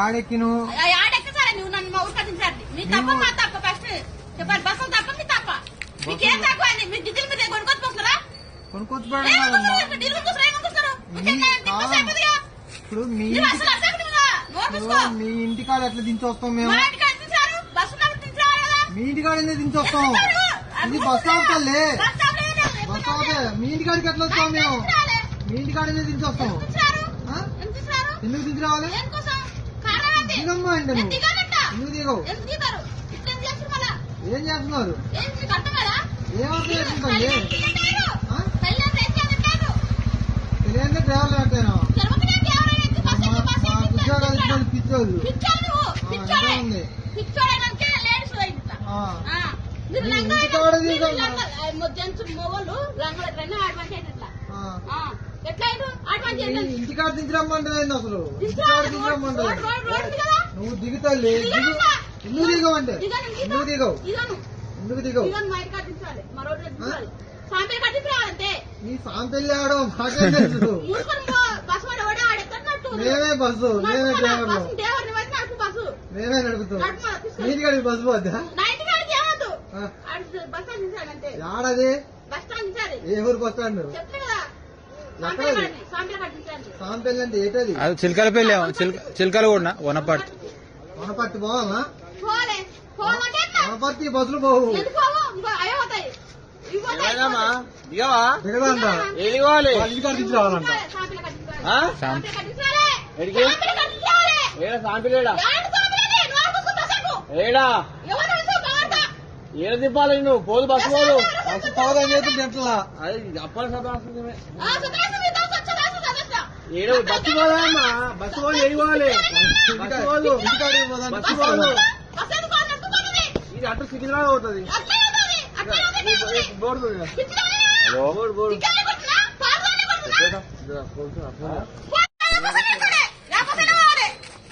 ఆడెక్కి నువ్వు ఆడెక్కసారా నువ్వు నన్ను మా ఊరు కట్టించాలి మీ తప్ప మా తప్ప ఫస్ట్ చెప్పాలి బస్సులు తప్ప మీ తప్ప మీకేం తక్కువ అండి మీ డీజిల్ మీద కొనుక్కొచ్చుకొస్తారా ఇప్పుడు మీ ఇంటికాడ ఎట్లా దించొస్తాం మేము మీ ఇంటికాడ ఎందుకు దించొస్తాం ఇది బస్ స్టాప్ కల్లే బస్ స్టాప్ మీ ఇంటికాడికి ఎట్లా వస్తాం మేము మీ ఇంటికాడ ఎందుకు దించొస్తాం ఎందుకు దించి రావాలి దిగమ్మా అంటే నువ్వు ఎందుకు దిగవు ఏం చేస్తున్నారు ఏమర్థం చేసుకుంటాండి తెలియందే డ్రైవర్లు అంటేనా మా ఉద్యోగాలు ఇచ్చిన పిచ్చోళ్ళు ఉంది ఇంటికాడ దించరమ్మంటే అసలు ఇంటికాడ దించరమ్మంటే నువ్వు దిగుతాలి ఎందుకు దిగవంటే ఎందుకు దిగవు ఎందుకు దిగవు నీ సాంపెల్లి ఆడో మాకేం తెలుసు మేమే బస్సు మేమే డ్రైవర్లు మేమే నడుపుతాం నీటి కాడికి బస్సు పోద్దా ఆడది ఏ ఊరు బస్ స్టాండ్ సాంపెల్లి అంటే ఏంటది చిలకల పెళ్ళి చిలకలు కూడా వనపర్తి వనపర్తి పోవాలా వనపర్తి బస్సులు పోవు దిగదంట ఇంటికాడ దించి రావాలంట ఏడ తిప్పాలి నువ్వు పోదు బస్సు పోదు బస్సు పోదని చేతులు తింటలా అది అప్పల ఏడ బస్సు పోదమ్మా బస్సు పోదు ఏడిపోవాలి బస్సు పోదు ఇది అటు సికింద్రాబాద్ అవుతుంది బోర్డు బోర్డు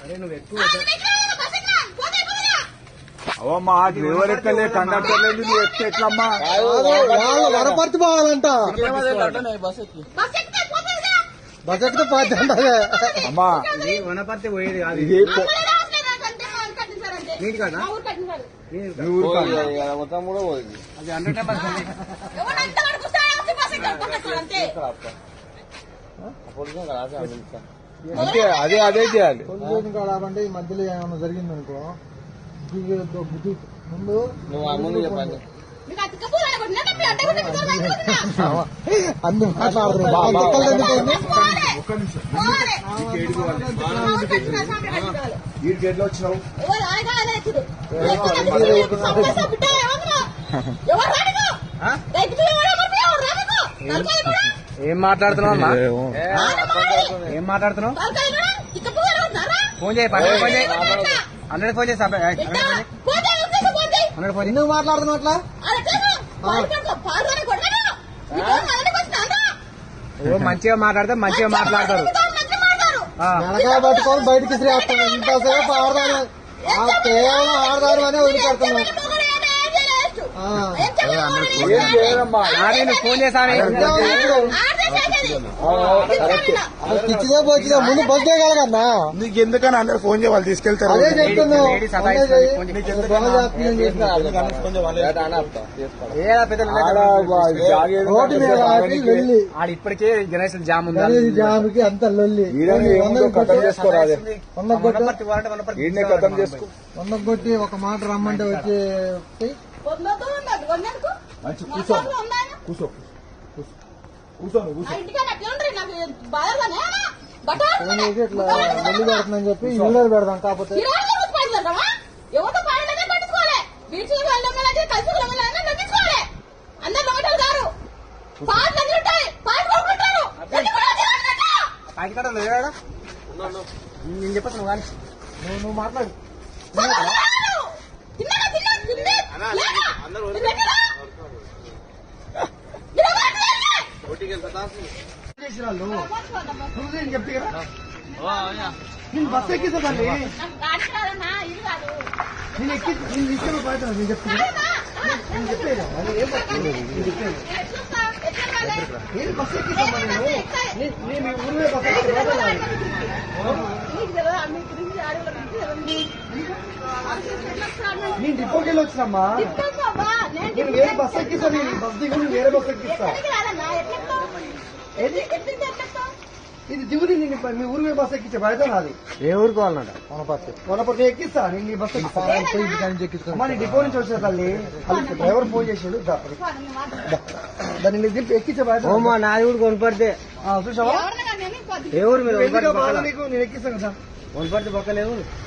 అరే నువ్వు ఎక్కువ అవమ్మా డ్రైవర్ ఎక్కలే కండక్టర్ లేదు నువ్వు ఎక్కితే ఎట్లమ్మా వనపర్తి పోవాలంట బస్ ఎక్కితే పోతే అమ్మా వనపర్తి పోయేది కాదు నీటి కాదా మొత్తం కూడా పోయింది అది 100 అంటే అదే చేయాలి కావాలంటే ఈ మధ్యలో ఏమైనా జరిగిందనుకో ముందు ముందు చెప్పండి అన్ని మాట్లాడుతున్నావు ఎట్లా వచ్చినావు ఏం మాట్లాడుతున్నావు ఏం మాట్లాడుతున్నావు ఫోన్ చేయి 100 ఫోన్ చేయి 100 ఫోన్ చేసి 100 ఫోన్ ఎందుకు మాట్లాడుతున్నావు అట్లా మంచిగా మాట్లాడితే మంచిగా మాట్లాడతారు వెనకాల పట్టుకొని బయటకి శ్రేస్తాను ఇంతసేపు ఆడదాను కేవలం ఆడదాను అనే వదిలిపెడుతున్నాను ఫోన్ చేశాను పిచ్చిదే పోచ్చిదే ముందు బస్ దిగలగన్నా నీకు ఎందుకని అందరు ఫోన్ చేయ వాళ్ళు తీసుకెళ్తారు అదే చెప్తున్నావు ఇప్పటికే జనరేషన్ జామ్ ఉంది జామ్కి అంత లొల్లి కథం చేసుకో 100 కొట్టి ఒక మాట రమ్మంటే వచ్చి కూర్చో కూర్చో కూర్చో ఇట్లా లొల్లి పెడుతుందని చెప్పి ఇల్లు పెడదాం కాకపోతే నేను చెప్పచ్చు కానీ నువ్వు మాట్లాడు నేను బస్ ఎక్కిస్తానండి నేను ఎక్కి నేను తీసుకెళ్ళి పోతాను నేను చెప్పేది నేను బస్ ఎక్కిస్తాను నేను ఊరిలో బస్ నేను డిపోకి వెళ్ళి వచ్చినమ్మా. తిప్పుకోవా? నేను వేరే బస్ ఎక్కిస్తా. నేను బస్ దిగు, నేను వేరే బస్ ఎక్కిస్తా. ఎక్కడికి రాదన్నా? ఎట్లెక్కుతావు? ఏది ఎట్లెక్కుతావు? ఎట్లెక్కుతావు? ఇది దిగుది. నేను మీ ఊరు బస్ ఎక్కించే బాధ్యత నాది. ఏ ఊరికి వాళ్ళనట? వనపర్తి ఎక్కిస్తా. నేను నీ బస్ ఎక్కిస్తా. అమ్మా నీ డిపో నుంచి వచ్చా తల్లి. డ్రైవర్ ఫోన్ చేసాడు. దాన్ని నీకు దింపి ఎక్కించే బాధ్యత. ఓమా నాది కూడా కొనపడితే చూసావా? ఎవరిని కానీ నేను కొద్ది- ఏ ఊరు మీరు? ఎందుకు బాధ నీకు? నేను ఎక్కిస్తాను కదా. కొనపడితే పక్కలేవు.